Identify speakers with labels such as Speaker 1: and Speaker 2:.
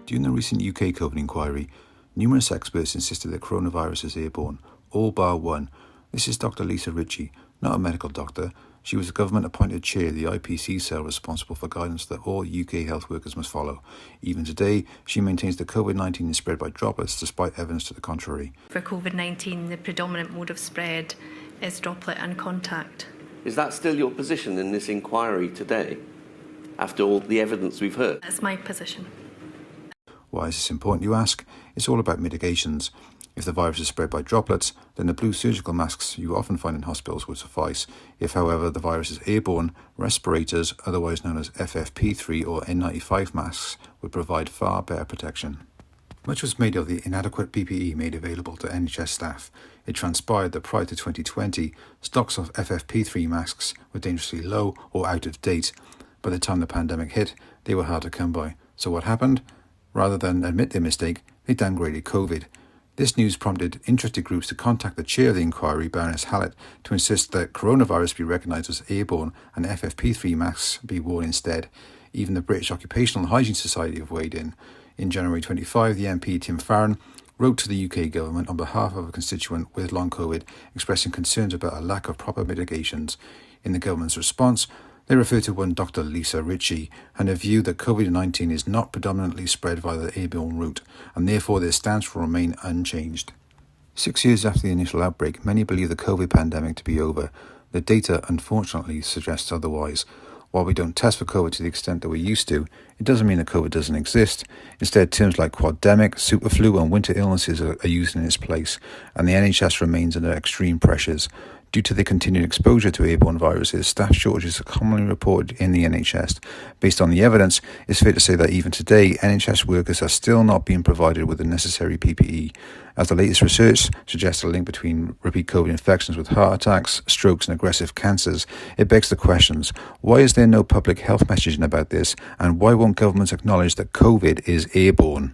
Speaker 1: During the recent UK COVID inquiry, numerous experts insisted that coronavirus is airborne, all bar one. This is Dr. Lisa Ritchie, not a medical doctor. She was the government-appointed chair of the IPC cell responsible for guidance that all UK health workers must follow. Even today, she maintains that COVID-19 is spread by droplets despite evidence to the contrary.
Speaker 2: For COVID-19, the predominant mode of spread is droplet and contact.
Speaker 3: Is that still your position in this inquiry today, after all the evidence we've heard?
Speaker 2: That's my position.
Speaker 1: Why is this important, you ask? It's all about mitigations. If the virus is spread by droplets, then the blue surgical masks you often find in hospitals would suffice. If, however, the virus is airborne, respirators, otherwise known as FFP3 or N95 masks, would provide far better protection. Much was made of the inadequate PPE made available to NHS staff. It transpired that prior to 2020, stocks of FFP3 masks were dangerously low or out of date. By the time the pandemic hit, they were hard to come by. So what happened? Rather than admit their mistake, they downgraded COVID. This news prompted interested groups to contact the chair of the inquiry, Baroness Hallett, to insist that coronavirus be recognised as airborne and FFP3 masks be worn instead. Even the British Occupational Hygiene Society have weighed in. In January 25, the MP Tim Farron wrote to the UK government on behalf of a constituent with long COVID, expressing concerns about a lack of proper mitigations. In the government's response, they refer to one Dr. Lisa Ritchie and a view that COVID-19 is not predominantly spread via the airborne route, and therefore their stance will remain unchanged. 6 years after the initial outbreak, many believe the COVID pandemic to be over. The data, unfortunately, suggests otherwise. While we don't test for COVID to the extent that we used to, it doesn't mean that COVID doesn't exist. Instead, terms like quademic, superflu and winter illnesses are used in its place, and the NHS remains under extreme pressures. Due to the continued exposure to airborne viruses, staff shortages are commonly reported in the NHS. Based on the evidence, it's fair to say that even today, NHS workers are still not being provided with the necessary PPE. As the latest research suggests a link between repeat COVID infections with heart attacks, strokes and aggressive cancers, it begs the questions, why is there no public health messaging about this, and why won't governments acknowledge that COVID is airborne?